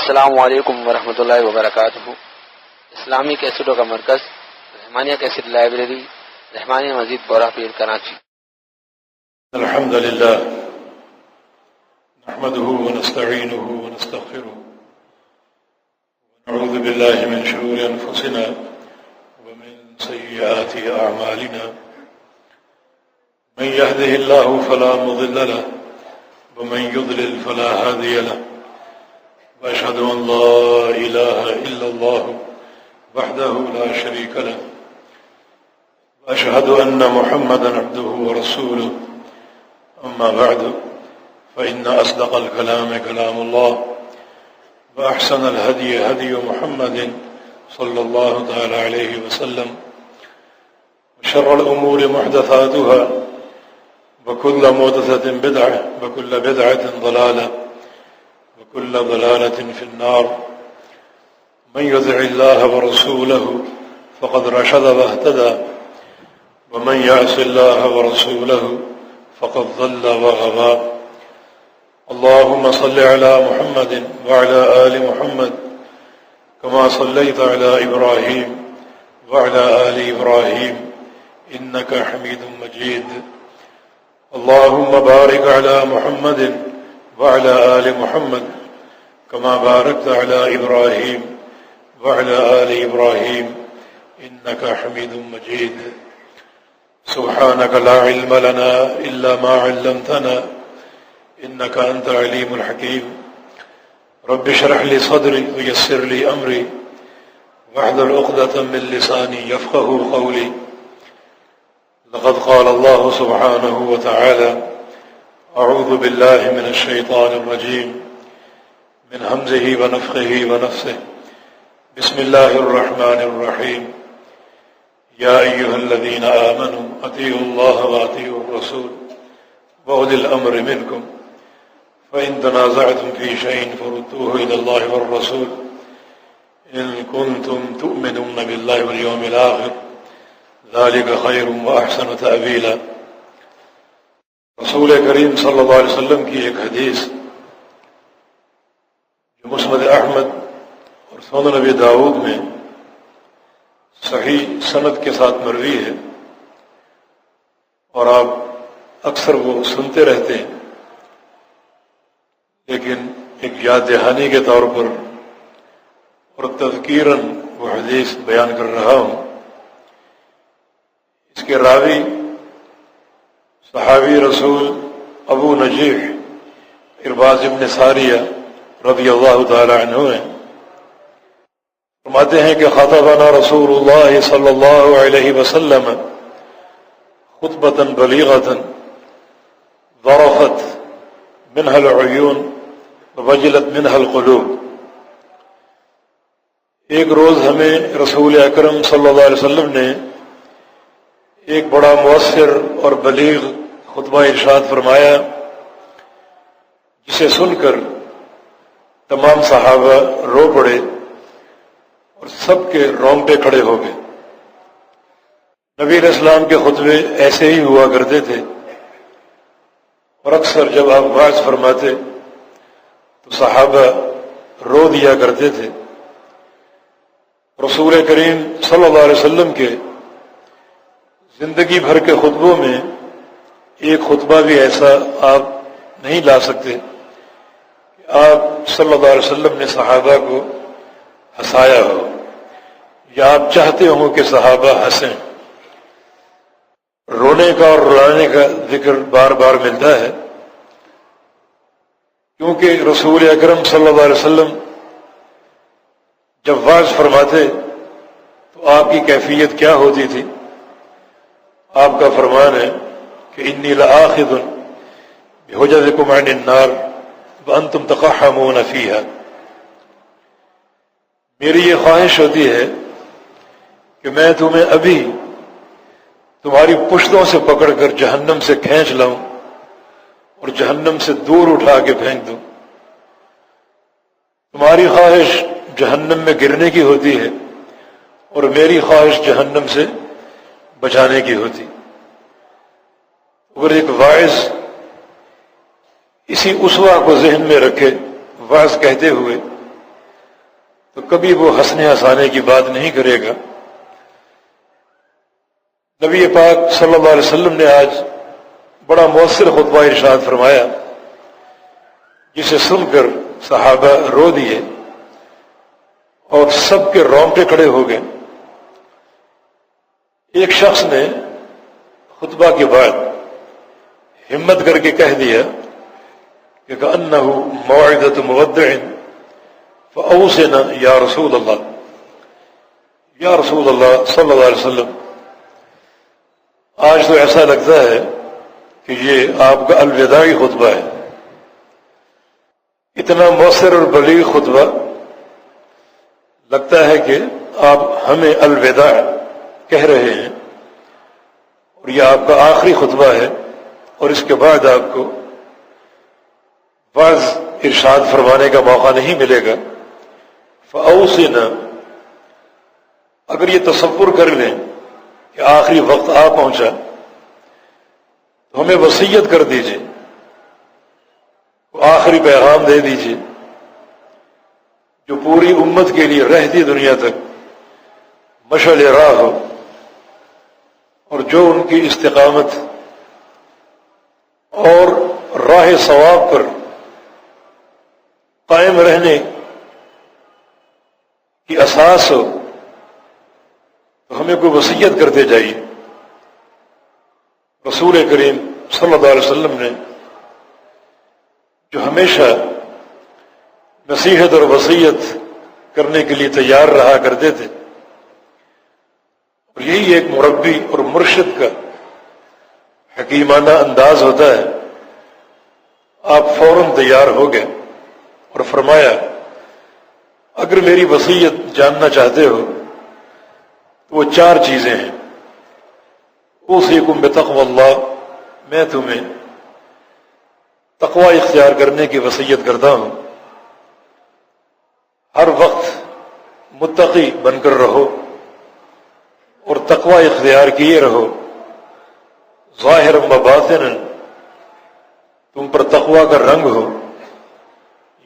السلام علیکم ورحمۃ اللہ وبرکاتہ۔ اسلامی کیسٹوں کا مرکز رحمانیہ کیسٹ لائبریری، رحمانیہ مسجد بورہ پیر، کراچی۔ الحمد للہ نحمده ونستعینه ونستغفره ونعوذ باللہ من شرور انفسنا ومن سیئات اعمالنا، من يهده الله فلا مضل له ومن يضلل فلا هادي له، وأشهد أن لا إله إلا الله وحده لا شريك له، وأشهد أن محمدا عبده ورسوله، أما بعد فإن أصدق الكلام كلام الله، وأحسن الهدي هدي محمد صلى الله تعالى عليه وسلم، وشر الأمور محدثاتها، وكل محدثة بدعة، وكل بدعة ضلالة، وكل ضلالة في النار۔ من يطع الله ورسوله فقد رشد واهتدى، ومن يعص الله ورسوله فقد ضل وغوى۔ اللهم صل على محمد وعلى آل محمد كما صليت على إبراهيم وعلى آل إبراهيم إنك حميد مجيد۔ اللهم بارك على محمد وعلى آل محمد كما باركت على إبراهيم وعلى آل إبراهيم إنك حميد مجيد۔ سبحانك لا علم لنا إلا ما علمتنا إنك أنت العليم الحكيم۔ رب اشرح لي صدري ويسر لي أمري واحلل عقدة من لساني يفقهوا قولي۔ لقد قال الله سبحانه وتعالى: أعوذ بالله من الشيطان الرجيم، من همزه ونفخه ونفثه، بسم الله الرحمن الرحيم۔ يا أيها الذين آمنوا أطيعوا الله وأطيعوا الرسول وأولي الأمر منكم، فإن تنازعتم في شيء فردوه إلى الله والرسول إن كنتم تؤمنون بالله واليوم الآخر، ذلك خير وأحسن تأويلا۔ رسول کریم صلی اللہ علیہ وسلم کی ایک حدیث جو مسند احمد اور سنن نبی داؤد میں صحیح سند کے ساتھ مروی ہے، اور آپ اکثر وہ سنتے رہتے ہیں، لیکن ایک یاد دہانی کے طور پر اور تذکیراً وہ حدیث بیان کر رہا ہوں۔ اس کے راوی صحابی رسول ابو نجیح ارباز ابن ساریہ رضی اللہ تعالی عنہ ہیں۔ فرماتے ہیں کہ خطبنا رسول اللہ صلی اللہ علیہ وسلم خطبۃ بلیغۃ ظرفت منها العیون ووجلت منها القلوب۔ ایک روز ہمیں رسول اکرم صلی اللہ علیہ وسلم نے ایک بڑا مؤثر اور بلیغ خطبہ ارشاد فرمایا، جسے سن کر تمام صحابہ رو پڑے اور سب کے رونگٹے کھڑے ہو گئے۔ نبی علیہ السلام کے خطبے ایسے ہی ہوا کرتے تھے، اور اکثر جب آپ واعظ فرماتے تو صحابہ رو دیا کرتے تھے۔ رسول کریم صلی اللہ علیہ وسلم کے زندگی بھر کے خطبوں میں ایک خطبہ بھی ایسا آپ نہیں لا سکتے کہ آپ صلی اللہ علیہ وسلم نے صحابہ کو ہنسایا ہو، یا آپ چاہتے ہوں کہ صحابہ ہنسیں۔ رونے کا اور رلانے کا ذکر بار بار ملتا ہے، کیونکہ رسول اکرم صلی اللہ علیہ وسلم جب واعظ فرماتے تو آپ کی کیفیت کیا ہوتی تھی؟ آپ کا فرمان ہے کہ انی لآخذ بحجزکم عن النار وانتم تقحمون فیہا۔ میری یہ خواہش ہوتی ہے کہ میں تمہیں ابھی تمہاری پشتوں سے پکڑ کر جہنم سے کھینچ لاؤں اور جہنم سے دور اٹھا کے پھینک دوں۔ تمہاری خواہش جہنم میں گرنے کی ہوتی ہے، اور میری خواہش جہنم سے بچانے کی ہوتی۔ اگر ایک واعظ اسی اسوہ کو ذہن میں رکھے، واعظ کہتے ہوئے تو کبھی وہ ہنسنے ہنسانے کی بات نہیں کرے گا۔ نبی پاک صلی اللہ علیہ وسلم نے آج بڑا مؤثر خطبہ ارشاد فرمایا، جسے سن کر صحابہ رو دیے اور سب کے رونگٹے کھڑے ہو گئے۔ ایک شخص نے خطبہ کے بعد ہمت کر کے کہہ دیا کہ کأنہ موعظۃ مودع فأوصنا یا رسول اللہ، یا رسول اللہ صلی اللہ علیہ وسلم، آج تو ایسا لگتا ہے کہ یہ آپ کا الوداعی خطبہ ہے۔ اتنا مؤثر اور بلیغ خطبہ، لگتا ہے کہ آپ ہمیں الوداع کہہ رہے ہیں، اور یہ آپ کا آخری خطبہ ہے، اور اس کے بعد آپ کو بعض ارشاد فرمانے کا موقع نہیں ملے گا۔ فأوصنا، اگر یہ تصور کر لیں کہ آخری وقت آ پہنچا تو ہمیں وصیت کر دیجیے، آخری پیغام دے دیجیے جو پوری امت کے لیے رہتی دنیا تک مشعل راہ ہو، اور جو ان کی استقامت اور راہ ثواب پر قائم رہنے کی اساس ہو، تو ہمیں کوئی وصیت کرتے جائیے۔ رسول کریم صلی اللہ علیہ وسلم نے جو ہمیشہ نصیحت اور وصیت کرنے کے لیے تیار رہا کرتے تھے، اور یہی ایک مربی اور مرشد کا حکیمانہ انداز ہوتا ہے۔ آپ فوراً تیار ہو گئے اور فرمایا، اگر میری وصیت جاننا چاہتے ہو تو وہ 4 چیزیں ہیں۔ اوصیکم بتقوی اللہ، میں تمہیں تقوی اختیار کرنے کی وصیت کرتا ہوں۔ ہر وقت متقی بن کر رہو اور تقوی اختیار کیے رہو، ظاہر و باطن تم پر تقوی کا رنگ ہو۔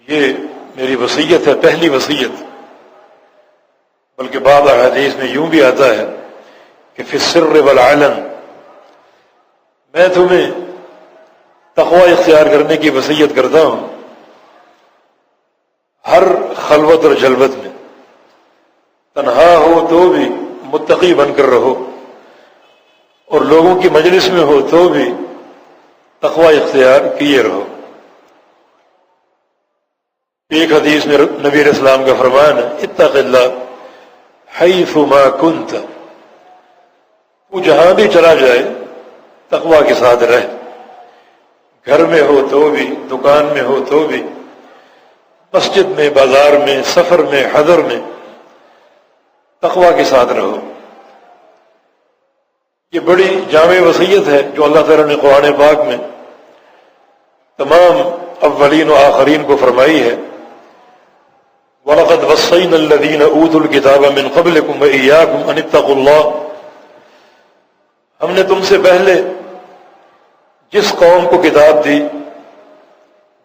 یہ میری وصیت ہے، پہلی وصیت۔ بلکہ بعض احادیث میں یوں بھی آتا ہے کہ فی السر والعلن، میں تمہیں تقوی اختیار کرنے کی وصیت کرتا ہوں، ہر خلوت اور جلوت میں، تنہا ہو تو بھی متقی بن کر رہو، اور لوگوں کی مجلس میں ہو تو بھی تقوی اختیار کیے رہو۔ ایک حدیث میں نبی علیہ السلام کا فرمان ہے، اتق اللہ حیث ما کنت، تو جہاں بھی چلا جائے تقوی کے ساتھ رہ، گھر میں ہو تو بھی، دکان میں ہو تو بھی، مسجد میں، بازار میں، سفر میں، حضر میں، تقوی کے ساتھ رہو۔ یہ بڑی جامع وصیت ہے جو اللہ تعالیٰ نے قرآن پاک میں تمام اولین و آخرین کو فرمائی ہے۔ وَلَقَدْ وَصَّيْنَا الَّذِينَ أُوتُوا الْكِتَابَ مِنْ قَبْلِكُمْ وَإِيَّاكُمْ أَنِ اتَّقُوا اللَّهَ، ہم نے تم سے پہلے جس قوم کو کتاب دی،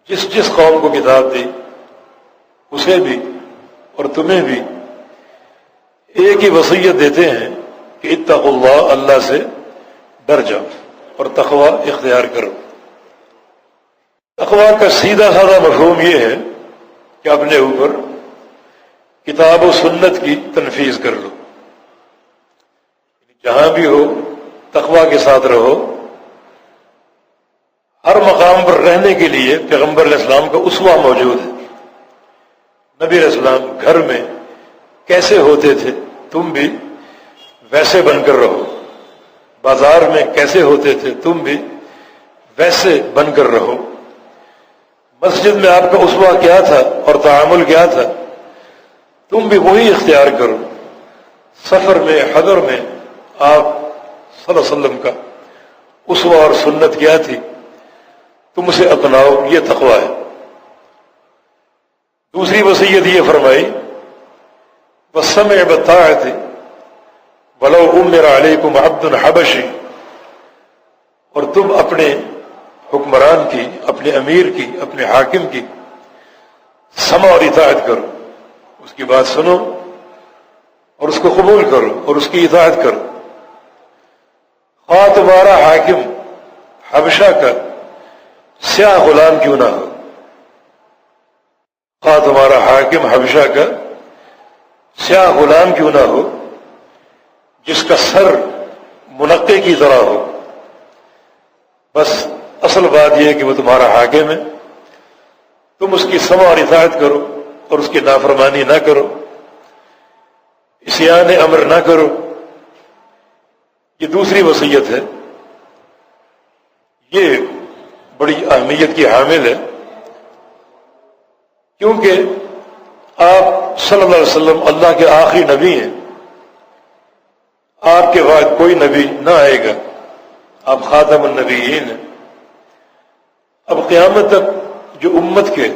جس قوم کو کتاب دی اسے بھی اور تمہیں بھی ایک ہی وصیت دیتے ہیں کہ اتقوا اللہ، اللہ سے ڈر جاؤ اور تقوی اختیار کرو۔ تقوی کا سیدھا سادہ مفہوم یہ ہے کہ اپنے اوپر کتاب و سنت کی تنفیذ کر لو، جہاں بھی ہو تقوی کے ساتھ رہو۔ ہر مقام پر رہنے کے لیے پیغمبر علیہ السلام کا اسوہ موجود ہے۔ نبی علیہ السلام گھر میں کیسے ہوتے تھے تم بھی ویسے بن کر رہو، بازار میں کیسے ہوتے تھے تم بھی ویسے بن کر رہو، مسجد میں آپ کا اسوہ کیا تھا اور تعامل کیا تھا تم بھی وہی اختیار کرو، سفر میں، حضر میں آپ صلی اللہ علیہ وسلم کا اسوہ اور سنت کیا تھی تم اسے اپناؤ، یہ تقوی ہے۔ دوسری وصیت یہ فرمائی، وَالسَّمْعِ وَالطَّاعَةِ وَلَوْ أُمِّرَ عَلَيْكُمْ عَبْدٌ حَبَشِيٌّ، اور تم اپنے حکمران کی، اپنے امیر کی، اپنے حاکم کی سمع اور اطاعت کرو، اس کی بات سنو اور اس کو قبول کرو اور اس کی اطاعت کرو. خواہ تمہارا حاکم حبشہ کا سیاہ غلام کیوں نہ ہو، خواہ تمہارا حاکم حبشہ کا سیاہ غلام کیوں نہ ہو جس کا سر منقے کی طرح ہو. بس اصل بات یہ ہے کہ وہ تمہارا حاکم ہے، تم اس کی سمع اور اطاعت کرو اور اس کی نافرمانی نہ کرو، عصیان امر نہ کرو. یہ دوسری وصیت ہے، یہ بڑی اہمیت کی حامل ہے، کیونکہ آپ صلی اللہ علیہ وسلم اللہ کے آخری نبی ہیں. آپ کے بعد کوئی نبی نہ آئے گا، آپ خاتم النبیین ہیں. اب قیامت تک جو امت کے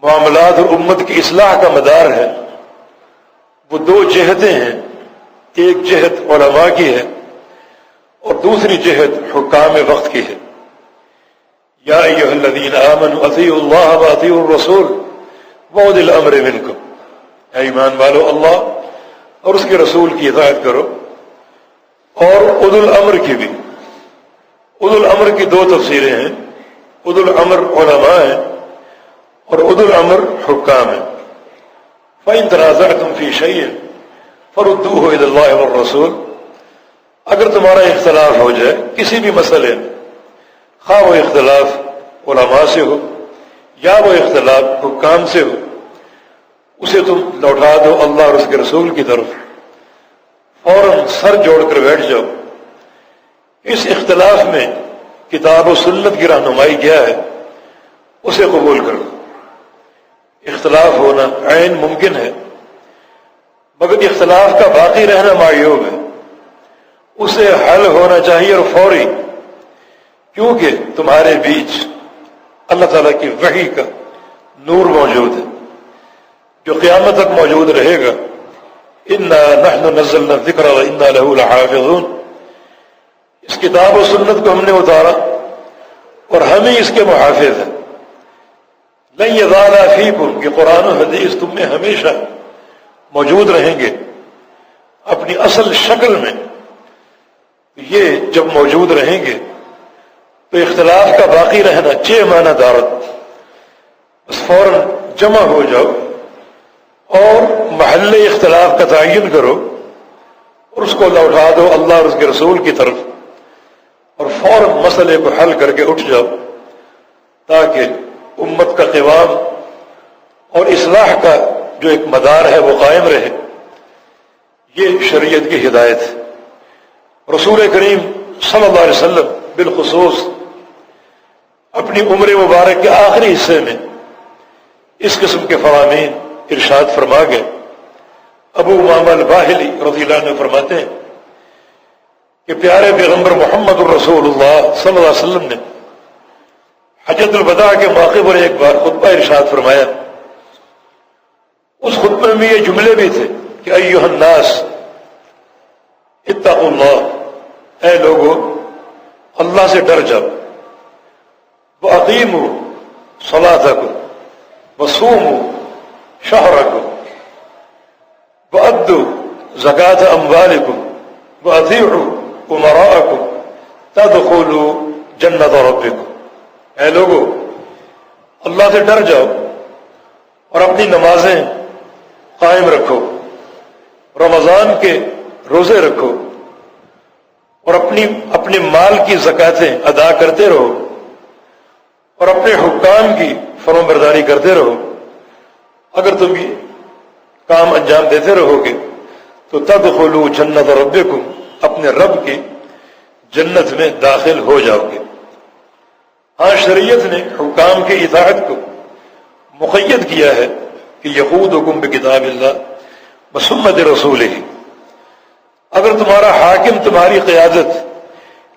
معاملات اور امت کی اصلاح کا مدار ہے وہ دو جہتیں ہیں. ایک جہت علماء کی ہے اور دوسری جہت حکام وقت کی ہے. یا ایھا الذین آمنوا اطیعوا اللہ واطیعوا الرسول واولی الامر منکم، اے ایمان والو اللہ اور اس کے رسول کی اطاعت کرو اور اولو الامر کی بھی. اولو الامر کی دو تفسیریں ہیں، اولو الامر علماء ہیں اور اولو الامر حکام ہیں. فَإِن تَنَازَعْتُمْ فِي شَيْءٍ فَرُدُّوهُ إِلَى اللَّهِ وَالرَّسُولِ، اگر تمہارا اختلاف ہو جائے کسی بھی مسئلے میں، خواہ وہ اختلاف علماء سے ہو یا وہ اختلاف حکام سے ہو، اسے تم لوٹا دو اللہ اور اس کے رسول کی طرف. فوراً سر جوڑ کر بیٹھ جاؤ. اس اختلاف میں کتاب و سنت کی رہنمائی کیا ہے اسے قبول کر لو. اختلاف ہونا عین ممکن ہے مگر اختلاف کا باقی رہنا معیوب ہے. اسے حل ہونا چاہیے اور فوری، کیونکہ تمہارے بیچ اللہ تعالیٰ کی وحی کا نور موجود ہے جو قیامت تک موجود رہے گا. انا نحن نزلنا الذکر وانا له لحافظون، اس کتاب و سنت کو ہم نے اتارا اور ہم ہی اس کے محافظ ہیں. لن یزال فیکم، کہ قرآن و حدیث تم میں ہمیشہ موجود رہیں گے اپنی اصل شکل میں. یہ جب موجود رہیں گے تو اختلاف کا باقی رہنا چہ معنی دارت. بس فوراً جمع ہو جاؤ اور محل اختلاف کا تعین کرو اور اس کو لوٹا دو اللہ اور اس کے رسول کی طرف اور فوراً مسئلے کو حل کر کے اٹھ جاؤ تاکہ امت کا قوام اور اصلاح کا جو ایک مدار ہے وہ قائم رہے. یہ شریعت کی ہدایت ہے. رسول کریم صلی اللہ علیہ وسلم بالخصوص اپنی عمر مبارک کے آخری حصے میں اس قسم کے فرامین ارشاد فرما گئے. ابو امامہ الباہلی رضی اللہ عنہ فرماتے ہیں کہ پیارے پیغمبر محمد الرسول اللہ صلی اللہ علیہ وسلم نے حجۃ الوداع کے موقع پر ایک بار خطبہ ارشاد فرمایا. اس خطبے میں یہ جملے بھی تھے کہ ایھا الناس اتقوا اللہ، اے لوگو اللہ سے ڈر جاؤ. وَأَقِیمُوا صَلَاتَکُمْ وَصُومُوا شَہْرَکُمْ وَأَدُّوا زَکَاةَ أَمْوَالِکُمْ وَأَطِیعُوا أُمَرَاءَکُمْ تَدْخُلُوا جَنَّةَ رَبِّکُمْ. اے لوگو اللہ سے ڈر جاؤ اور اپنی نمازیں قائم رکھو، رمضان کے روزے رکھو اور اپنے مال کی زکاتیں ادا کرتے رہو اور اپنے حکام کی فرمانبرداری کرتے رہو. اگر تم یہ کام انجام دیتے رہو گے تو تدخلوا جنت ربکم، اپنے رب کی جنت میں داخل ہو جاؤ گے. ہاں شریعت نے حکام کی اطاعت کو مقید کیا ہے کہ یقودکم بکتاب اللہ وسنت رسولہ. اگر تمہارا حاکم تمہاری قیادت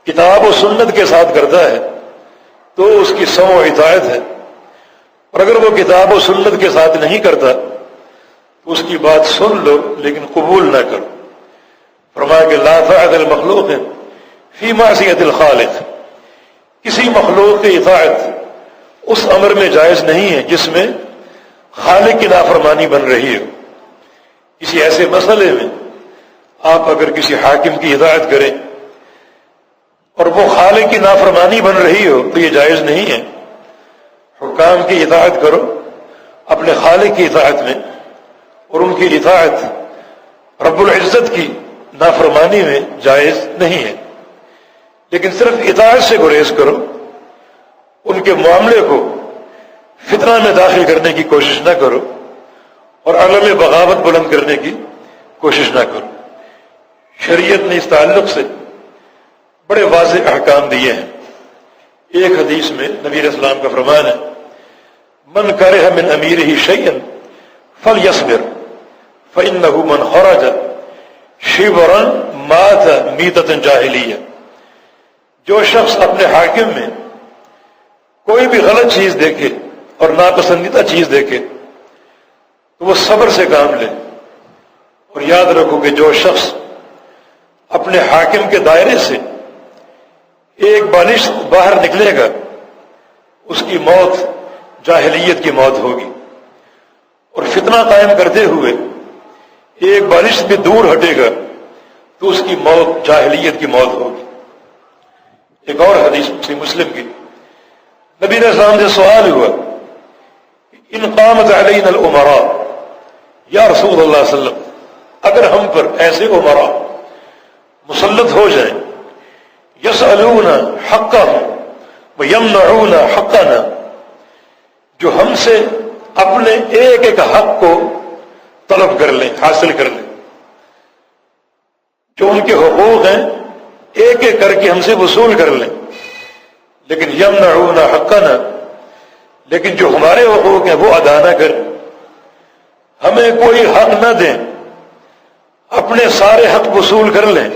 کتاب و سنت کے ساتھ کرتا ہے تو اس کی سمع و اطاعت ہے، اور اگر وہ کتاب و سنت کے ساتھ نہیں کرتا تو اس کی بات سن لو لیکن قبول نہ کرو. فرمایا کہ لا طاعۃ المخلوق فی معصیۃ الخالق، کسی مخلوق کی اطاعت اس امر میں جائز نہیں ہے جس میں خالق کی نافرمانی بن رہی ہو، کسی ایسے مسئلے میں آپ اگر کسی حاکم کی ہدایت کریں اور وہ خالق کی نافرمانی بن رہی ہو تو یہ جائز نہیں ہے۔ حکام کی اطاعت کرو اپنے خالق کی اطاعت میں، اور ان کی اطاعت رب العزت کی نافرمانی میں جائز نہیں ہے۔ لیکن صرف اطاعت سے گریز کرو، ان کے معاملے کو فتنہ میں داخل کرنے کی کوشش نہ کرو اور علم بغاوت بلند کرنے کی کوشش نہ کرو۔ شریعت نے اس تعلق سے بڑے واضح احکام دیے ہیں۔ ایک حدیث میں نبی علیہ السلام کا فرمان ہے، من کرہ من امیرہ شیئا فلیصبر فإنہ من خرج شبرا مات میتۃ جاہلیہ۔ جو شخص اپنے حاکم میں کوئی بھی غلط چیز دیکھے اور ناپسندیدہ چیز دیکھے تو وہ صبر سے کام لے، اور یاد رکھو کہ جو شخص اپنے حاکم کے دائرے سے ایک بالش باہر نکلے گا اس کی موت جاہلیت کی موت ہوگی، اور فتنہ قائم کرتے ہوئے ایک بالش بھی دور ہٹے گا تو اس کی موت جاہلیت کی موت ہوگی۔ ایک اور حدیث مسلم کی، نبی علیہ السلام سے سوال ہوا ان قامت علینا الامراء، یا رسول اللہ صلی اللہ علیہ وسلم اگر ہم پر ایسے امراء مسلط ہو جائیں، یسألون حقهم ویمنعون حقنا، جو ہم سے اپنے ایک ایک حق کو طلب کر لیں، حاصل کر لیں، جو ان کے حقوق ہیں ایک ایک کر کے ہم سے وصول کر لیں، لیکن یمنعون حقنا، لیکن جو ہمارے حقوق ہیں وہ ادا نہ کریں، ہمیں کوئی حق نہ دیں، اپنے سارے حق وصول کر لیں،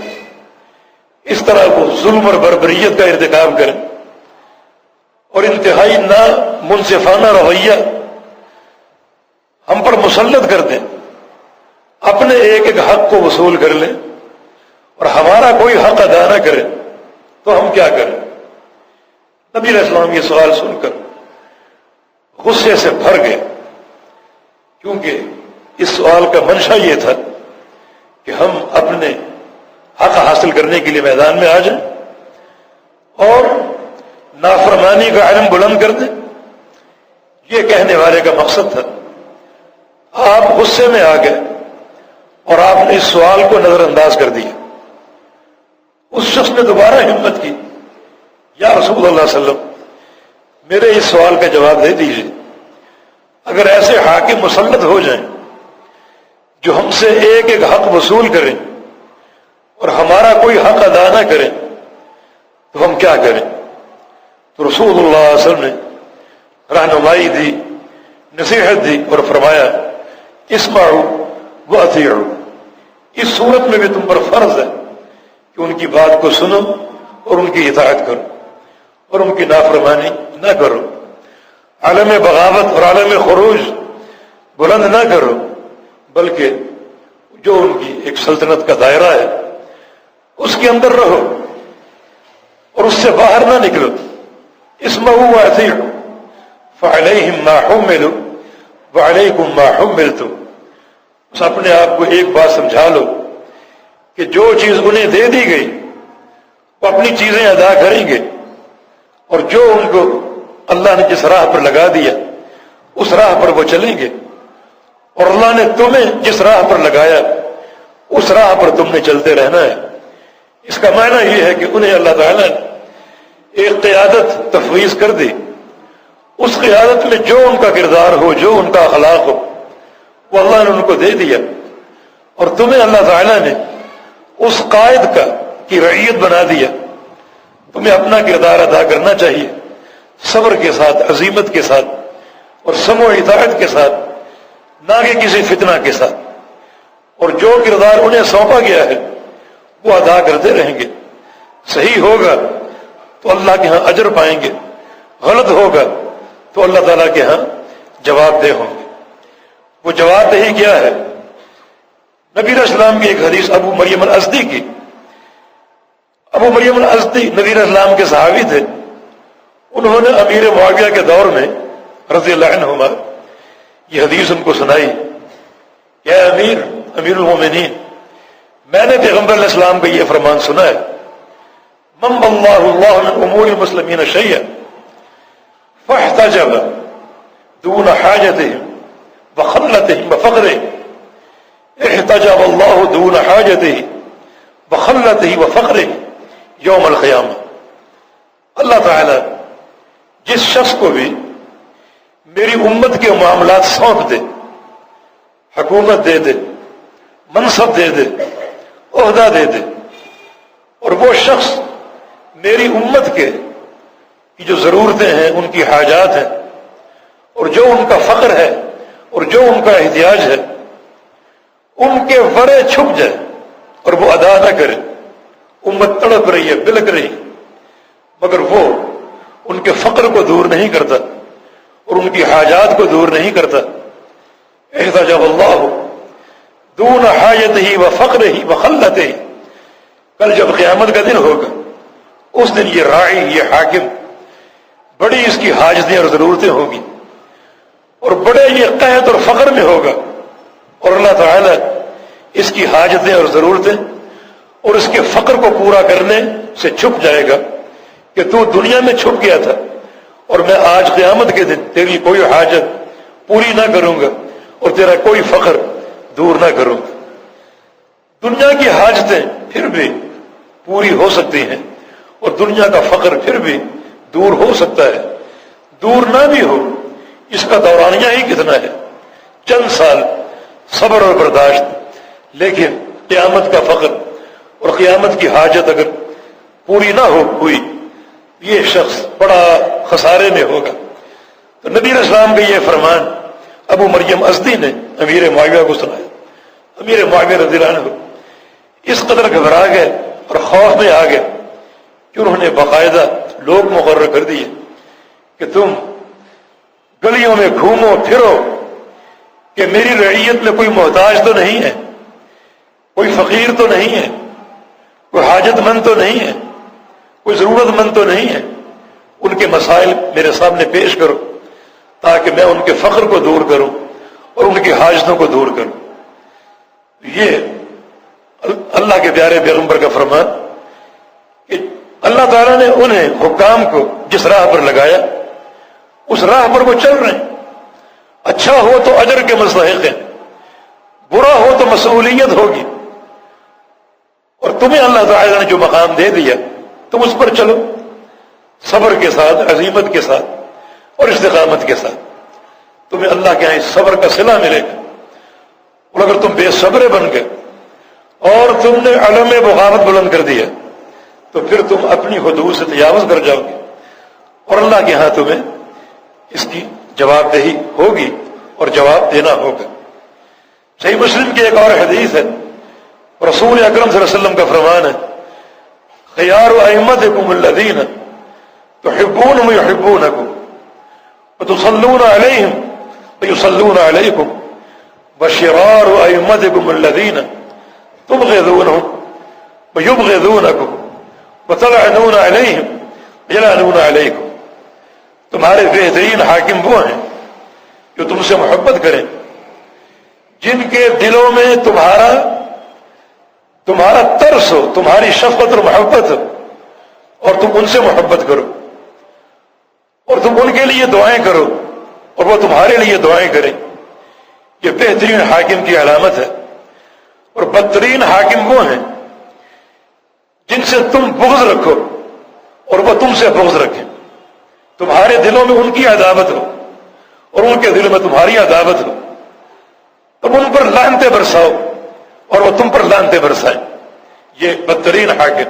اس طرح وہ ظلم اور بربریت کا ارتکاب کریں اور انتہائی نا منصفانہ رویہ ہم پر مسلط کر دیں، اپنے ایک ایک حق کو وصول کر لیں اور ہمارا کوئی حق ادا نہ کرے تو ہم کیا کریں؟ نبی علیہ السلام یہ سوال سن کر غصے سے بھر گئے، کیونکہ اس سوال کا منشا یہ تھا کہ ہم اپنے حق حاصل کرنے کے لیے میدان میں آ جائیں اور نافرمانی کا علم بلند کر دیں، یہ کہنے والے کا مقصد تھا۔ آپ غصے میں آ گئے اور آپ نے اس سوال کو نظر انداز کر دیا۔ اس شخص نے دوبارہ ہمت کی، یا رسول اللہ صلی اللہ علیہ وسلم میرے اس سوال کا جواب دے دیجیے، اگر ایسے حاکم مسلط ہو جائیں جو ہم سے ایک ایک حق وصول کریں اور ہمارا کوئی حق ادا نہ کریں تو ہم کیا کریں؟ تو رسول اللہ صلی اللہ علیہ وسلم نے رہنمائی دی، نصیحت دی اور فرمایا اسمعوا واطیعوا، اس صورت میں بھی تم پر فرض ہے کہ ان کی بات کو سنو اور ان کی اطاعت کرو اور ان کی نافرمانی نہ کرو، عالم بغاوت اور عالم خروج بلند نہ کرو، بلکہ جو ان کی ایک سلطنت کا دائرہ ہے اس کے اندر رہو اور اس سے باہر نہ نکلو۔ اسمعوا واطیعوا فعلیہم ما حملوا وعلیکم ما حملتم، بس اپنے آپ کو ایک بات سمجھا لو کہ جو چیز انہیں دے دی گئی وہ اپنی چیزیں ادا کریں گے، اور جو ان کو اللہ نے جس راہ پر لگا دیا اس راہ پر وہ چلیں گے، اور اللہ نے تمہیں جس راہ پر لگایا اس راہ پر تم نے چلتے رہنا ہے۔ اس کا معنی یہ ہے کہ انہیں اللہ تعالیٰ نے ایک قیادت تفویض کر دی، اس قیادت میں جو ان کا کردار ہو، جو ان کا اخلاق ہو، وہ اللہ نے ان کو دے دیا، اور تمہیں اللہ تعالیٰ نے اس قائد کی رعیت بنا دیا۔ تمہیں اپنا کردار ادا کرنا چاہیے، صبر کے ساتھ، عزیمت کے ساتھ اور سمع و اطاعت کے ساتھ، نہ کہ کسی فتنہ کے ساتھ، اور جو کردار انہیں سونپا گیا ہے وہ ادا کرتے رہیں گے۔ صحیح ہوگا تو اللہ کے ہاں اجر پائیں گے، غلط ہوگا تو اللہ تعالیٰ کے ہاں جواب دہ ہوں گے۔ وہ جواب دہی کیا ہے؟ نبی علیہ السلام کی ایک حدیث ابو مریم الازدی کی۔ ابو مریم الازدی نبی علیہ السلام کے صحابی تھے، انہوں نے امیر معاویہ کے دور میں رضی اللہ عنہما یہ حدیث ان کو سنائی کہ اے امیر المومنین، میں نے پیغمبر علیہ السلام کا یہ فرمان سنا ہے، من اللہ من امور المسلمین شیئا فاحتجب دون حاجتهم وخلتهم وفقرهم، احتجب اللہ دون حاجته وخلته وفقره یوم القیامہ۔ اللہ تعالی جس شخص کو بھی میری امت کے معاملات سونپ دے، حکومت دے دے، منصب دے دے، عہدہ دے دے، اور وہ شخص میری امت کے کی جو ضرورتیں ہیں، ان کی حاجات ہیں، اور جو ان کا فقر ہے اور جو ان کا احتیاج ہے، ان کے ورے چھپ جائے اور وہ ادا نہ کرے، امت تڑپ رہی ہے، بلک رہی، مگر وہ ان کے فقر کو دور نہیں کرتا اور ان کی حاجات کو دور نہیں کرتا، احتجب اللہ دون حاجتہ وفقرہ وخلتہ، کل جب قیامت کا دن ہوگا، اس دن یہ راعی، یہ حاکم، بڑی اس کی حاجتیں اور ضرورتیں ہوگی، اور بڑے یہ قحط اور فقر میں ہوگا، اور اللہ تعالی اس کی حاجتیں اور ضرورتیں اور اس کے فقر کو پورا کرنے سے چھپ جائے گا کہ تو دنیا میں چھپ گیا تھا اور میں آج قیامت کے دن تیری کوئی حاجت پوری نہ کروں گا اور تیرا کوئی فقر دور نہ کروں گا۔ دنیا کی حاجتیں پھر بھی پوری ہو سکتی ہیں اور دنیا کا فقر پھر بھی دور ہو سکتا ہے، دور نہ بھی ہو اس کا دورانیہ ہی کتنا ہے، چند سال صبر اور برداشت، لیکن قیامت کا فقر اور قیامت کی حاجت اگر پوری نہ ہو ہوئی، یہ شخص بڑا خسارے میں ہوگا۔ تو نبی علیہ السلام کا یہ فرمان ابو مریم ازدی نے امیر معاویہ کو سنایا۔ امیر معاویہ رضی اللہ عنہ اس قدر گھبرا گئے اور خوف میں آ گئے کہ انہوں نے باقاعدہ لوگ مقرر کر دیے کہ تم گلیوں میں گھومو پھرو کہ میری رعیت میں کوئی محتاج تو نہیں ہے، کوئی فقیر تو نہیں ہے، کوئی حاجت مند تو نہیں ہے، کوئی ضرورت مند تو نہیں ہے، ان کے مسائل میرے سامنے پیش کرو تاکہ میں ان کے فقر کو دور کروں اور ان کی حاجتوں کو دور کروں۔ یہ اللہ کے پیارے پیغمبر کا فرمان کہ اللہ تعالیٰ نے انہیں حکام کو جس راہ پر لگایا اس راہ پر وہ چل رہے ہیں، اچھا ہو تو اجر کے مستحق ہیں، برا ہو تو مسئولیت ہوگی، اور تمہیں اللہ تعالیٰ نے جو مقام دے دیا تم اس پر چلو، صبر کے ساتھ، عزیمت کے ساتھ اور استقامت کے ساتھ، تمہیں اللہ کے یہاں صبر کا صلہ ملے گا۔ اور اگر تم بے صبر بن گئے اور تم نے علم بغاوت بلند کر دیا تو پھر تم اپنی حدود سے تجاوز کر جاؤ گے اور اللہ کے ہاں تمہیں اس کی جواب دہی ہوگی اور جواب دینا ہوگا۔ صحیح مسلم کی ایک اور حدیث ہے، رسول اکرم صلی اللہ علیہ وسلم کا فرمان ہے، خیار ائمتکم الذین تحبونہم یحبونکم وتصلون علیہم ویصلون علیکم وشرار ائمتکم الذین تبغضونہم ویبغضونکم وتلعنون علیہم ویلعنون علیکم۔ تمہارے بہترین حاکم وہ ہیں جو تم سے محبت کریں، جن کے دلوں میں تمہارا ترس ہو، تمہاری شفقت اور محبت ہو، اور تم ان سے محبت کرو اور تم ان کے لیے دعائیں کرو اور وہ تمہارے لیے دعائیں کریں۔ یہ بہترین حاکم کی علامت ہے۔ اور بدترین حاکم وہ ہیں جن سے تم بغض رکھو اور وہ تم سے بغض رکھیں، تمہارے دلوں میں ان کی عداوت ہو اور ان کے دلوں میں تمہاری عداوت ہو، تم ان پر لعنتیں برساؤ اور وہ تم پر لعنتیں برسائیں، یہ بدترین حاکم۔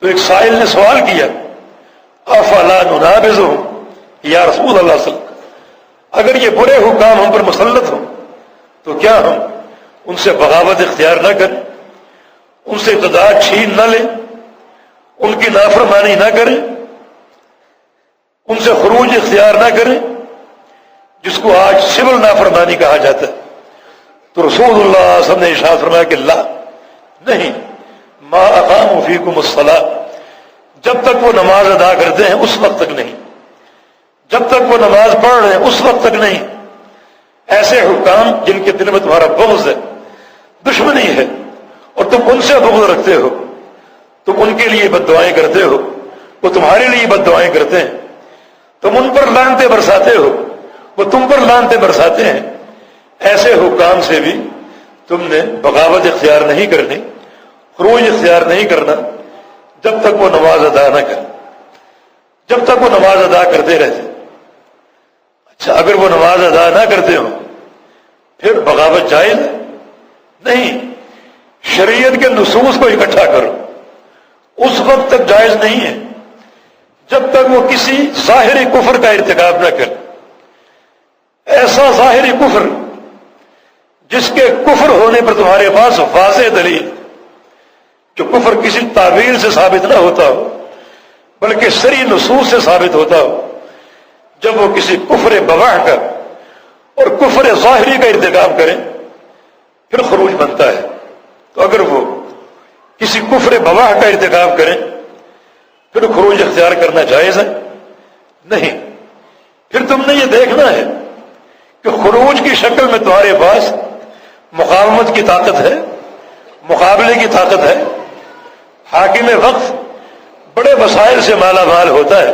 تو ایک سائل نے سوال کیا، افلا ننابذہم یا رسول اللہ صلی اللہ علیہ وسلم، اگر یہ برے حکام ہم پر مسلط ہوں تو کیا ہم ان سے بغاوت اختیار نہ کریں، ان سے اقتدار چھین نہ لیں، ان کی نافرمانی نہ کریں، ان سے خروج اختیار نہ کریں، جس کو آج سول نافرمانی کہا جاتا ہے؟ تو رسول اللہ صلی اللہ علیہ وسلم نے ارشاد فرمایا کہ لا، نہیں، ما اقاموا فیکم الصلاۃ، جب تک وہ نماز ادا کرتے ہیں اس وقت تک نہیں، جب تک وہ نماز پڑھ رہے ہیں اس وقت تک نہیں، ایسے حکام جن کے دل میں تمہارا بغض ہے، دشمنی ہے، اور تم ان سے بغض رکھتے ہو، تم ان کے لیے بد دعائیں کرتے ہو، وہ تمہارے لیے بد دعائیں کرتے ہیں، تم ان پر لعنتیں برساتے ہو، وہ تم پر لعنتیں برساتے ہیں، ایسے حکام سے بھی تم نے بغاوت اختیار نہیں کرنی، خروج اختیار نہیں کرنا جب تک وہ نماز ادا نہ کرے، جب تک وہ نماز ادا کرتے رہتے۔ اچھا، اگر وہ نماز ادا نہ کرتے ہو پھر بغاوت جائز ہے؟ نہیں، شریعت کے نصوص کو اکٹھا کرو، اس وقت تک جائز نہیں ہے جب تک وہ کسی ظاہری کفر کا ارتکاب نہ کرے، ایسا ظاہری کفر جس کے کفر ہونے پر تمہارے پاس واضح دلیل، جو کفر کسی تعویل سے ثابت نہ ہوتا ہو بلکہ صریح نصوص سے ثابت ہوتا ہو، جب وہ کسی کفر بواح کا اور کفر ظاہری کا ارتکاب کریں پھر خروج بنتا ہے۔ تو اگر وہ کسی کفر بواح کا ارتکاب کریں پھر خروج اختیار کرنا جائز ہے؟ نہیں۔ پھر تم نے یہ دیکھنا ہے کہ خروج کی شکل میں تمہارے پاس مقاومت کی طاقت ہے، مقابلے کی طاقت ہے۔ حاکم وقت بڑے وسائل سے مالا مال ہوتا ہے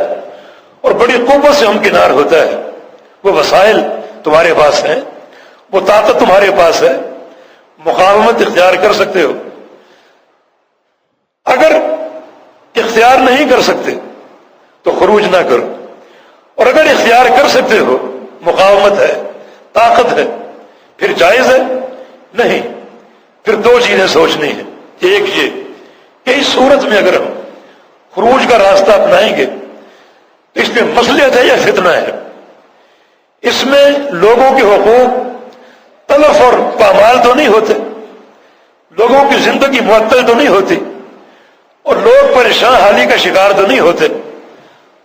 اور بڑی قوت سے ہمکنار ہوتا ہے، وہ وسائل تمہارے پاس ہیں، وہ طاقت تمہارے پاس ہے، مقاومت اختیار کر سکتے ہو۔ اگر اختیار نہیں کر سکتے تو خروج نہ کرو، اور اگر اختیار کر سکتے ہو، مقاومت ہے، طاقت ہے، پھر جائز ہے؟ نہیں۔ پھر دو چیزیں سوچنی ہیں، ایک یہ کہ اس صورت میں اگر ہم خروج کا راستہ اپنائیں گے تو اس میں مصلحت ہے یا فتنہ ہے؟ اس میں لوگوں کے حقوق تلف اور پامال تو نہیں ہوتے، لوگوں کی زندگی معطل تو نہیں ہوتی، اور لوگ پریشان حالی کا شکار تو نہیں ہوتے۔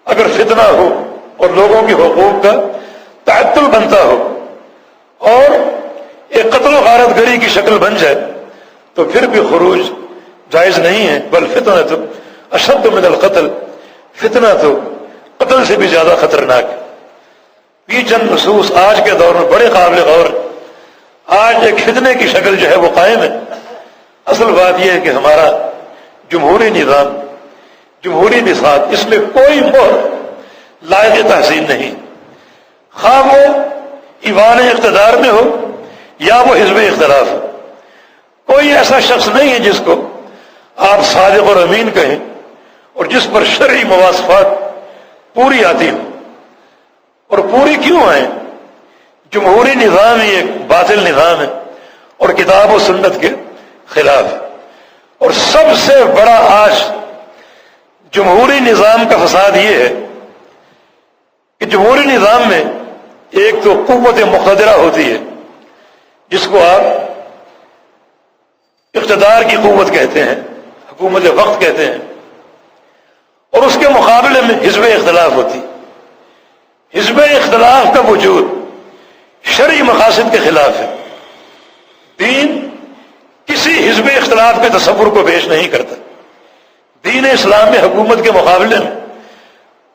اگر فتنہ ہو اور لوگوں کے حقوق کا تعطل بنتا ہو اور ایک قتل و غارت گری کی شکل بن جائے تو پھر بھی خروج جائز نہیں ہے، بل فتنہ تو اشد من القتل، فتنہ تو قتل سے بھی زیادہ خطرناک ہے۔ یہ چند نصوص آج کے دور میں بڑے قابل غور ہیں۔ آج ایک فتنے کی شکل جو ہے وہ قائم ہے۔ اصل بات یہ ہے کہ ہمارا جمہوری نظام، جمہوری نصاب، اس میں کوئی مہر لائق تحسین نہیں، خواہ وہ ایوان اقتدار میں ہو یا وہ حزب اختلاف ہو۔ کوئی ایسا شخص نہیں ہے جس کو آپ صادق اور امین کہیں اور جس پر شرعی مواصفات پوری آتی ہوں۔ اور پوری کیوں آئیں؟ جمہوری نظام ہی ایک باطل نظام ہے اور کتاب و سنت کے خلاف ہے۔ اور سب سے بڑا آج جمہوری نظام کا فساد یہ ہے کہ جمہوری نظام میں ایک تو قوت مقتدرہ ہوتی ہے جس کو آپ اقتدار کی قوت کہتے ہیں، حکومت وقت کہتے ہیں، اور اس کے مقابلے میں حزب اختلاف ہوتی۔ حزب اختلاف کا وجود شرعی مقاصد کے خلاف ہے۔ دین کسی حزب اختلاف کے تصور کو پیش نہیں کرتا۔ دین اسلام میں حکومت کے مقابلے میں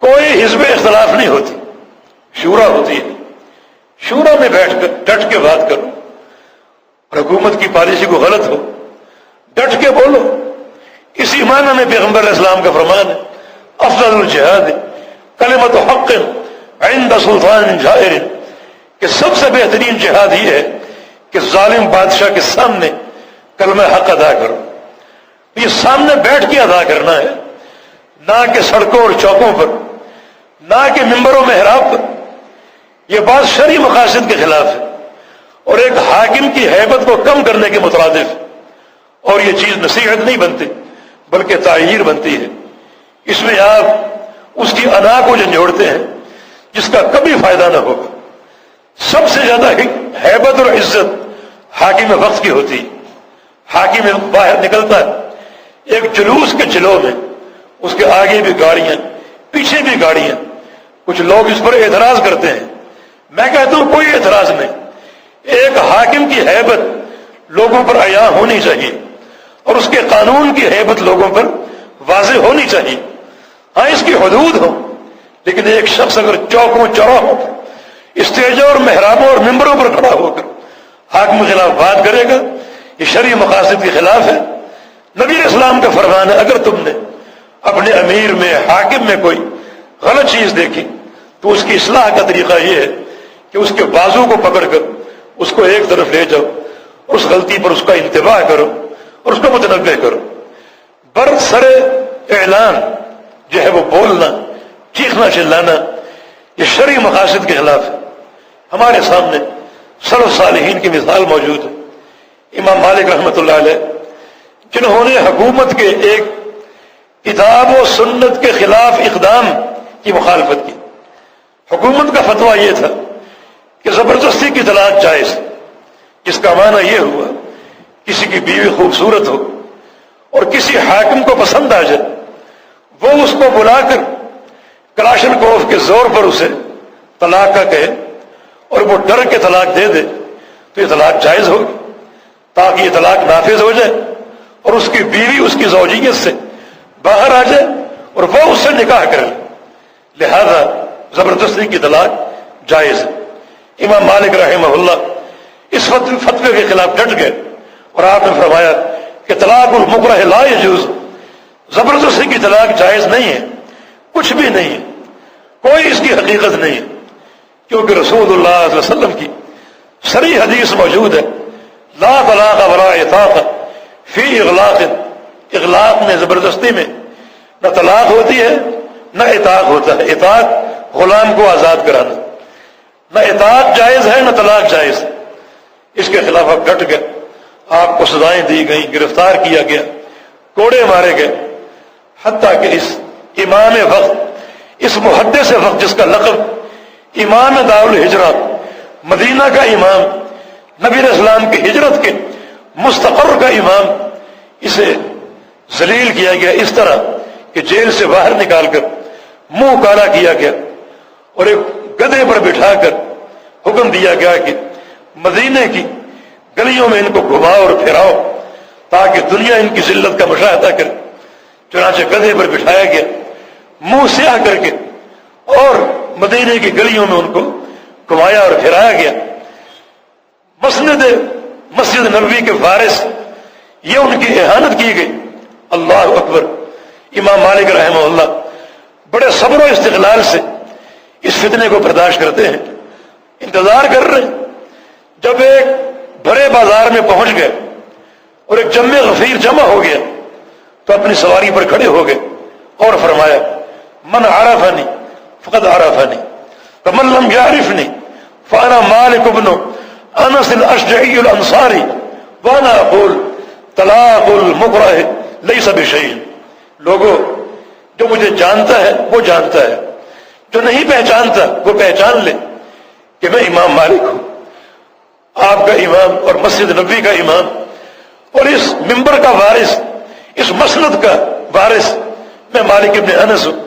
کوئی حزب اختلاف نہیں ہوتی، شورا ہوتی ہے۔ شورا میں بیٹھ کر ڈٹ کے بات کرو، اور حکومت کی پالیسی کو غلط ہو ڈٹ کے بولو۔ اسی معنی میں پیغمبر علیہ السلام کا فرمان ہے، افضل الجہاد کلمۃ حق عند سلطان جائر، کہ سب سے بہترین جہاد یہ ہے کہ ظالم بادشاہ کے سامنے کلمہ حق ادا کرو۔ یہ سامنے بیٹھ کے ادا کرنا ہے، نہ کہ سڑکوں اور چوکوں پر، نہ کہ ممبر و محراب پر۔ یہ بات شرعی مقاصد کے خلاف ہے اور ایک حاکم کی ہیبت کو کم کرنے کے مترادف ہے، اور یہ چیز نصیحت نہیں بنتی بلکہ تعییر بنتی ہے۔ اس میں آپ اس کی انا کو جھنجھوڑتے ہیں جس کا کبھی فائدہ نہ ہوگا۔ سب سے زیادہ ہیبت اور عزت حاکم وقت کی ہوتی ہے۔ حاکم باہر نکلتا ہے ایک جلوس کے جلو میں، اس کے آگے بھی گاڑیاں، پیچھے بھی گاڑیاں۔ کچھ لوگ اس پر اعتراض کرتے ہیں، میں کہتا ہوں کوئی اعتراض نہیں۔ ایک حاکم کی ہیبت لوگوں پر عیاں ہونی چاہیے اور اس کے قانون کی ہیبت لوگوں پر واضح ہونی چاہیے۔ ہاں، اس کی حدود ہو، لیکن ایک شخص اگر چوکوں چوراہوں پر اسٹیجوں اور محرابوں اور ممبروں پر کھڑا ہو کر حاکم کے خلاف بات کرے گا، یہ شرعی مقاصد کے خلاف ہے۔ نبی علیہ السلام کا فرمان ہے اگر تم نے اپنے امیر میں، حاکم میں کوئی غلط چیز دیکھی تو اس کی اصلاح کا طریقہ یہ ہے کہ اس کے بازو کو پکڑ کر اس کو ایک طرف لے جاؤ، اس غلطی پر اس کا انتباہ کرو اور اس کو متنبہ کرو۔ برسر اعلان جو ہے وہ بولنا، چیخنا چلانا، یہ شرعی مقاصد کے خلاف ہے۔ ہمارے سامنے سلف صالحین کی مثال موجود ہے۔ امام مالک رحمۃ اللہ علیہ جنہوں نے حکومت کے ایک کتاب و سنت کے خلاف اقدام کی مخالفت کی، حکومت کا فتویٰ یہ تھا کہ زبردستی کی طلاق جائز، جس کا معنی یہ ہوا کسی کی بیوی خوبصورت ہو اور کسی حاکم کو پسند آ جائے، وہ اس کو بلا کر کلاشن کوف کے زور پر اسے طلاق کا کہے اور وہ ڈر کے طلاق دے دے تو یہ طلاق جائز ہوگی، تاکہ یہ طلاق نافذ ہو جائے اور اس کی بیوی اس کی زوجیت سے باہر آ جائے اور وہ اس سے نکاح کر لے، لہذا زبردستی کی طلاق جائز ہے۔ امام مالک رحمہ اللہ اس فتوے کے خلاف ڈٹ گئے اور آپ نے فرمایا کہ طلاق المکرہ لا یجوز، زبردستی کی طلاق جائز نہیں ہے، کچھ بھی نہیں ہے، کوئی اس کی حقیقت نہیں ہے، کیونکہ رسول اللہ صلی اللہ علیہ وسلم کی صریح حدیث موجود ہے، لا طلاق ولا عتاق فی اغلاق، اغلاق میں، زبردستی میں نہ طلاق ہوتی ہے نہ عتاق ہوتا ہے، عتاق غلام کو آزاد کرانا، نہ عتاق جائز ہے نہ طلاق جائز ہے۔ اس کے خلاف آپ ڈٹ گئے، آپ کو سزائیں دی گئیں، گرفتار کیا گیا، کوڑے مارے گئے، حتیٰ کہ اس امام وقت، اس محدث وقت جس کا لقب امام دارالہجرہ، مدینہ کا امام، نبی علیہ السلام کی ہجرت کے مستقر کا امام، اسے ذلیل کیا گیا اس طرح کہ جیل سے باہر نکال کر منہ کالا کیا گیا اور ایک گدھے پر بٹھا کر حکم دیا گیا کہ مدینے کی گلیوں میں ان کو گھماؤ اور پھراؤ تاکہ دنیا ان کی ذلت کا مشاہدہ کرے۔ چنانچہ گدھے پر بٹھایا گیا، منہ سیاہ کر کے، اور مدینے کی گلیوں میں ان کو گھمایا اور پھرایا گیا۔ مسجد نبوی کے وارث، یہ ان کی اہانت کی گئی۔ اللہ اکبر۔ امام مالک رحمہ اللہ بڑے صبر و استقلال سے اس فتنے کو برداشت کرتے ہیں، انتظار کر رہے ہیں۔ جب ایک بڑے بازار میں پہنچ گئے اور ایک جمع غفیر جمع ہو گیا تو اپنی سواری پر کھڑے ہو گئے اور فرمایا من عرفنی فقد عرفنی ومن لم يعرفنی فانا مالک بن انس الاشجعی الانصاری وانا اقول طلاق المکرہ لیس بشیء۔ لوگوں، جو مجھے جانتا ہے وہ جانتا ہے، جو نہیں پہچانتا وہ پہچان لے کہ میں امام مالک ہوں، آپ کا امام اور مسجد نبوی کا امام اور اس منبر کا وارث، اس مسند کا وارث میں مالک ابن انس ہوں،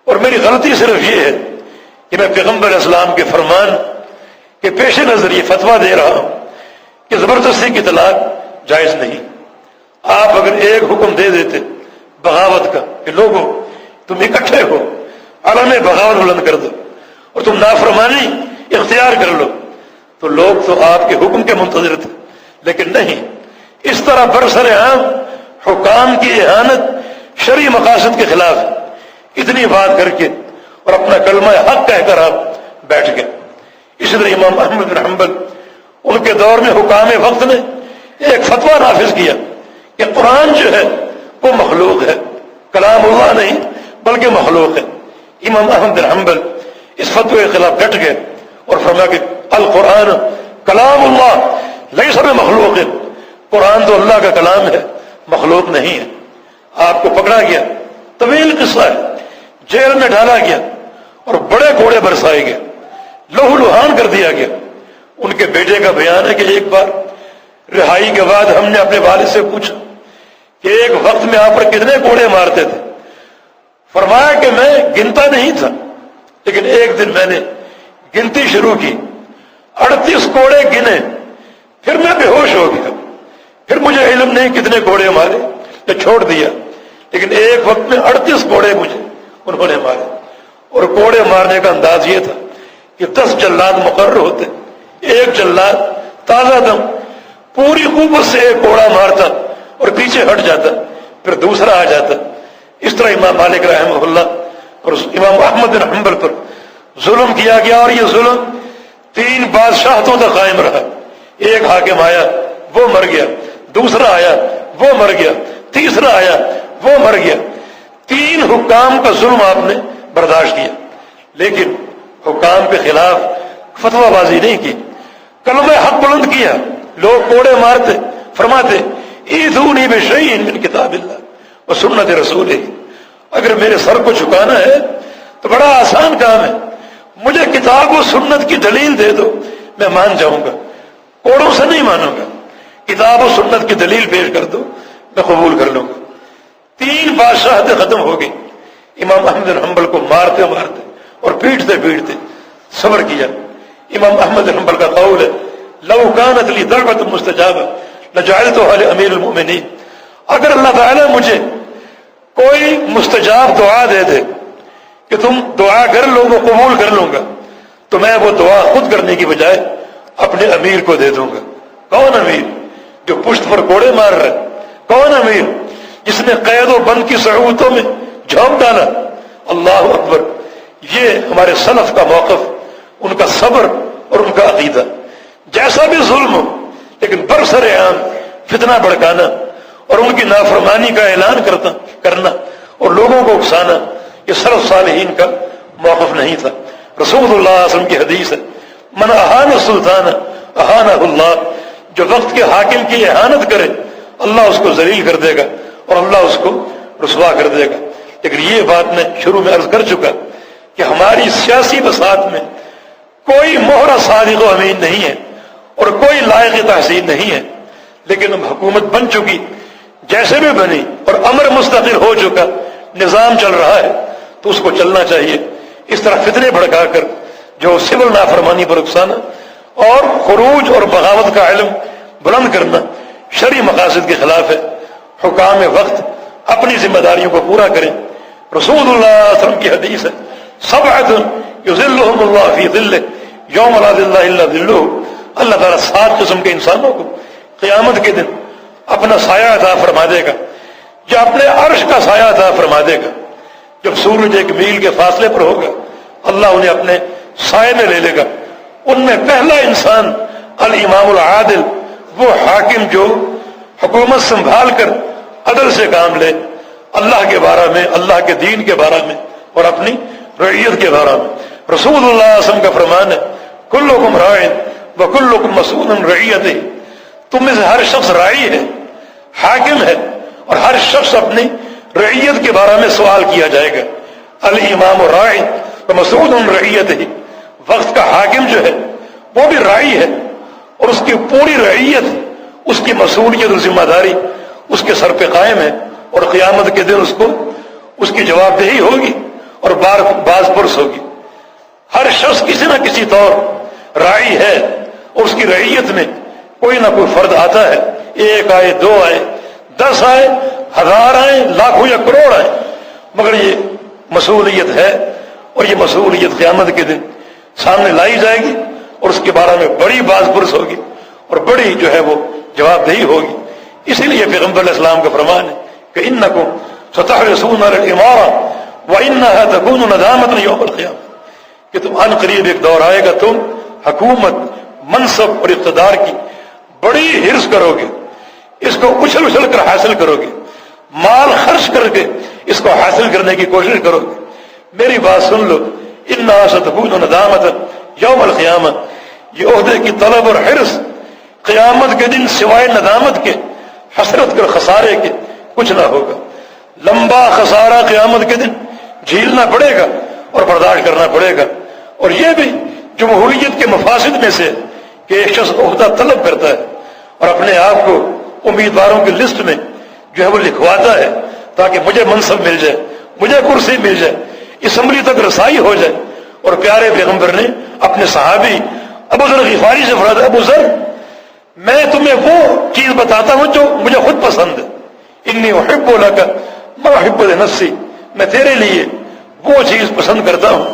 اور میری غلطی صرف یہ ہے کہ میں پیغمبر اسلام کے فرمان کے پیش نظر یہ فتویٰ دے رہا ہوں کہ زبردستی کی طلاق جائز نہیں۔ آپ اگر ایک حکم دے دیتے بغاوت کا کہ لوگوں تم اکٹھے ہو، علم بغاوت بلند کر دو اور تم نافرمانی اختیار کر لو، تو لوگ تو آپ کے حکم کے منتظر تھے، لیکن نہیں، اس طرح برسر عام حکام کی اہانت شرعی مقاصد کے خلاف اتنی بات کر کے اور اپنا کلمہ حق کہہ کر آپ بیٹھ گئے۔ اسی طرح امام احمد بن حنبل، ان کے دور میں حکام وقت نے ایک فتویٰ نافذ کیا کہ قرآن جو ہے وہ مخلوق ہے، کلام اللہ نہیں بلکہ مخلوق ہے۔ امام احمد بن حنبل اس فتوے کے خلاف ڈٹ گئے اور فرمایا کہ القرآن کلام اللہ لیس بمخلوق، قرآن تو اللہ کا کلام ہے، مخلوق نہیں ہے۔ آپ کو پکڑا گیا، طویل قصہ ہے، جیل میں ڈالا گیا اور بڑے کوڑے برسائے گئے، لہو لہان کر دیا گیا۔ ان کے بیٹے کا بیان ہے کہ ایک بار رہائی کے بعد ہم نے اپنے والد سے پوچھا کہ ایک وقت میں آپ پر کتنے کوڑے مارتے تھے؟ فرمایا کہ میں گنتا نہیں تھا، لیکن ایک دن میں نے گنتی شروع کی، 38 کوڑے گنے، پھر میں بے ہوش ہو گیا، پھر مجھے علم نہیں کتنے کوڑے مارے، تو چھوڑ دیا، لیکن ایک وقت میں 38 کوڑے مجھے انہوں نے مارے، اور کوڑے مارنے کا انداز یہ تھا کہ 10 جلاد مقرر ہوتے، ایک جلاد تازہ دم پوری قوت سے ایک کوڑا مارتا اور پیچھے ہٹ جاتا، پھر دوسرا آ جاتا. اس طرح امام مالک رحمہ اللہ اور امام احمد بن حنبل پر ظلم کیا گیا، اور یہ ظلم 3 بادشاہتوں تک قائم رہا. ایک حاکم آیا وہ مر گیا، دوسرا آیا وہ مر گیا، تیسرا آیا وہ مر گیا. 3 حکام کا ظلم آپ نے برداشت کیا، لیکن حکام کے خلاف فتویٰ بازی نہیں کی، کلمہ حق بلند کیا. لوگ کوڑے مارتے، فرماتے ایذونی بشیء من کتاب اللہ و سنت رسولہ. اگر میرے سر کو جھکانا ہے تو بڑا آسان کام ہے، مجھے کتاب و سنت کی دلیل دے دو، میں مان جاؤں گا، کوڑوں سے نہیں مانوں گا. کتاب و سنت کی دلیل پیش کر دو، میں قبول کر لوں گا. 3 بادشاہتیں ختم ہو گئی. امام احمد بن حنبل کو مارتے مارتے اور پیٹتے پیٹتے صبر کیا. امام احمد بن حنبل کا قول ہے لو کانت لی دعوۃ مستجابہ لجعلتها لامیر المؤمنین. اگر اللہ تعالیٰ مجھے کوئی مستجاب دعا دے دے کہ تم دعا کر لو وہ قبول کر لوں گا، تو میں وہ دعا خود کرنے کی بجائے اپنے امیر کو دے دوں گا. کون امیر؟ جو پشت پر کوڑے مار رہا ہے. کون امیر؟ جس نے قید و بند کی صعوبتوں میں جھونک ڈالا. اللہ اکبر. یہ ہمارے سلف کا موقف، ان کا صبر اور ان کا عقیدہ. جیسا بھی ظلم ہو لیکن برسر عام فتنہ بھڑکانا اور ان کی نافرمانی کا اعلان کرنا اور لوگوں کو اکسانا، یہ سلف صالحین کا موقف نہیں تھا. رسول اللہ صلی اللہ علیہ وسلم کی حدیث ہے من اہان السلطان اہانہ اللہ. جو وقت کے حاکم کی اہانت کرے اللہ اس کو ذلیل کر دے گا اور اللہ اس کو رسوا کر دے گا. لیکن یہ بات میں شروع میں عرض کر چکا کہ ہماری سیاسی بساط میں کوئی مہرہ صادق و امین نہیں ہے اور کوئی لائق تحسین نہیں ہے. لیکن اب حکومت بن چکی، جیسے بھی بنی اور امر مستقل ہو چکا، نظام چل رہا ہے تو اس کو چلنا چاہیے. اس طرح فتنے بھڑکا کر جو سول نافرمانی پر اکسانا اور خروج اور بغاوت کا علم بلند کرنا شرعی مقاصد کے خلاف ہے. حکام وقت اپنی ذمہ داریوں کو پورا کریں. رسول اللہ صلی اللہ علیہ وسلم کی حدیث ہے سبعۃ یظلھم اللہ فی ظلہ یوم لا ظل الا ظلہ. اللہ تعالیٰ 7 قسم کے انسانوں کو قیامت کے دن اپنا سایہ عطا فرما دے گا، یا اپنے عرش کا سایہ عطا فرما دے گا. جب سورج 1 میل کے فاصلے پر ہوگا اللہ انہیں اپنے سائے میں لے لے گا. ان میں پہلا انسان الامام العادل، وہ حاکم جو حکومت سنبھال کر عدل سے کام لے، اللہ کے بارے میں، اللہ کے دین کے بارے میں اور اپنی رعیت کے بارے میں. رسول اللہ صلی اللہ علیہ وسلم کا فرمان ہے کلکم راع وکلکم مسئول عن رعیتہ. تم میں سے ہر شخص راعی ہے، حاکم ہے، اور ہر شخص اپنی رعیت کے بارے میں سوال کیا جائے گا. الامام راع ومسئول عن رعیتہ. وقت کا حاکم جو ہے وہ بھی راعی ہے اور اس کی پوری رعیت، اس کی مسئولیت اور ذمہ داری اس کے سر پہ قائم ہے، اور قیامت کے دن اس کو اس کی جواب دہی ہوگی اور باز پرس ہوگی. ہر شخص کسی نہ کسی طور راعی ہے اور اس کی رعیت میں کوئی نہ کوئی فرد آتا ہے. 1 آئے، 2 آئے، 10 آئے، 1000 آئے، لاکھوں یا کروڑ آئے، مگر یہ مسئولیت ہے اور یہ مسئولیت قیامت کے دن سامنے لائی جائے گی اور اس کے بارے میں بڑی باز پرس ہوگی اور بڑی جو ہے وہ جواب دہی ہوگی. اسی لیے پیغمبر علیہ السلام کا فرمان ہے کہ انکم ستحرصون علی الامارہ وانھا تکون ندامۃ یوم القیامہ. کہ تم ان قریب ایک دور آئے گا تم حکومت، منصب اور اقتدار کی بڑی حرص کرو گے، اس کو اچھل اچھل کر حاصل کرو گے، مال خرچ کر کے اس کو حاصل کرنے کی کوشش کرو گے. میری بات سن لو، انھا ستکون ندامۃ یوم القیامہ. یہ عہدے کی طلب اور حرص قیامت کے دن سوائے ندامت کے، حسرت کر خسارے کے کچھ نہ ہوگا. لمبا خسارہ قیامت کے دن جھیلنا پڑے گا اور برداشت کرنا پڑے گا. اور یہ بھی جمہوریت کے مفاسد میں سے کہ ایک شخص عہدہ طلب کرتا ہے اور اپنے آپ کو امیدواروں کی لسٹ میں جو ہے وہ لکھواتا ہے تاکہ مجھے منصب مل جائے، مجھے کرسی مل جائے، اسمبلی تک رسائی ہو جائے. اور پیارے پیغمبر نے اپنے صحابی ابو ذر غفاری سے فرمایا ابو ذر میں تمہیں وہ چیز بتاتا ہوں جو مجھے خود پسند ہے. انی احب لک ما احب لنفسی. میں تیرے لیے وہ چیز پسند کرتا ہوں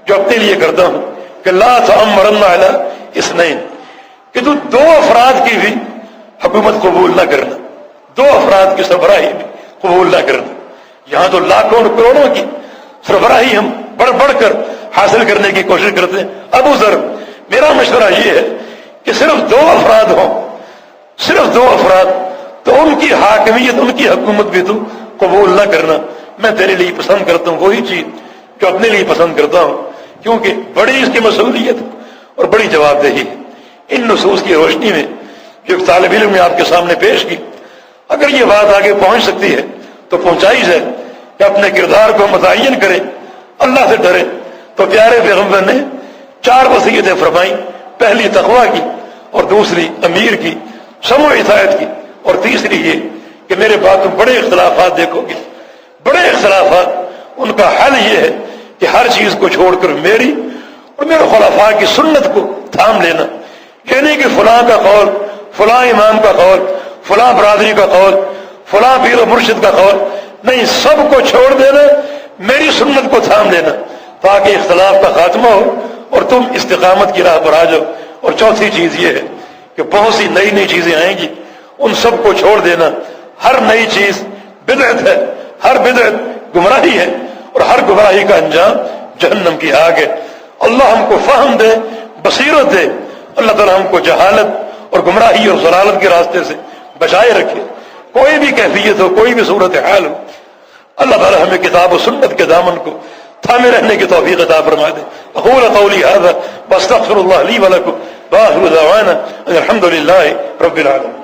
جو اپنے لیے کرتا ہوں. کہ لا تعمرن علی اثنین، کہ تو دو افراد کی بھی حکومت قبول نہ کرنا، دو افراد کی سربراہی بھی قبول نہ کرنا۔ یہاں تو لاکھوں اور کروڑوں کی سربراہی ہم بڑھ بڑھ کر حاصل کرنے کی کوشش کرتے ہیں۔ ابو ذر، میرا مشورہ یہ ہے کہ صرف دو افراد ہوں، صرف دو افراد، تو ان کی حاکمیت، ان کی حکومت بھی تو قبول نہ کرنا۔ میں تیرے لیے پسند کرتا ہوں وہی چیز جو اپنے لیے پسند کرتا ہوں، کیونکہ بڑی اس کی مسئولیت اور بڑی جواب دہی ہے۔ ان نصوص کی روشنی میں جو ایک طالب علم نے آپ کے سامنے پیش کی، اگر یہ بات آگے پہنچ سکتی ہے تو پہنچائی جائے کہ اپنے کردار کو متعین کرے، اللہ سے ڈرے۔ تو پیارے پیغمبر نے 4 وصیتیں فرمائی، پہلی تقویٰ کی، اور دوسری امیر کی سمع و اطاعت کی، اور تیسری یہ کہ میرے بعد تم بڑے اختلافات دیکھو گے، بڑے اختلافات، ان کا حل یہ ہے کہ ہر چیز کو چھوڑ کر میری اور میرے خلفاء کی سنت کو تھام لینا۔ یہ نہیں کہ فلاں کا قول، فلاں امام کا قول، فلاں برادری کا قول، فلاں پیر و مرشد کا قول، نہیں، سب کو چھوڑ دینا، میری سنت کو تھام لینا، تاکہ اختلاف کا خاتمہ ہو اور تم استقامت کی راہ پر آ جاؤ۔ اور چوتھی چیز یہ ہے کہ بہت سی نئی نئی چیزیں آئیں گی، ان سب کو چھوڑ دینا۔ ہر نئی چیز بدعت ہے، ہر بدعت گمراہی ہے، اور ہر گمراہی کا انجام جہنم کی آگ ہے۔ اللہ ہم کو فہم دے، بصیرت دے، اللہ تعالیٰ ہم کو جہالت اور گمراہی اور ضلالت کے راستے سے بچائے رکھے۔ کوئی بھی کیفیت ہو، کوئی بھی صورت حال ہو، اللہ تعالیٰ ہمیں کتاب و سنت کے دامن کو تھامے رہنے کی توفیق عطا فرما دے۔ اقول قولی ھذا واستغفر اللہ لی ولکم، وآخر دعوانا ان الحمد للہ رب العالمین۔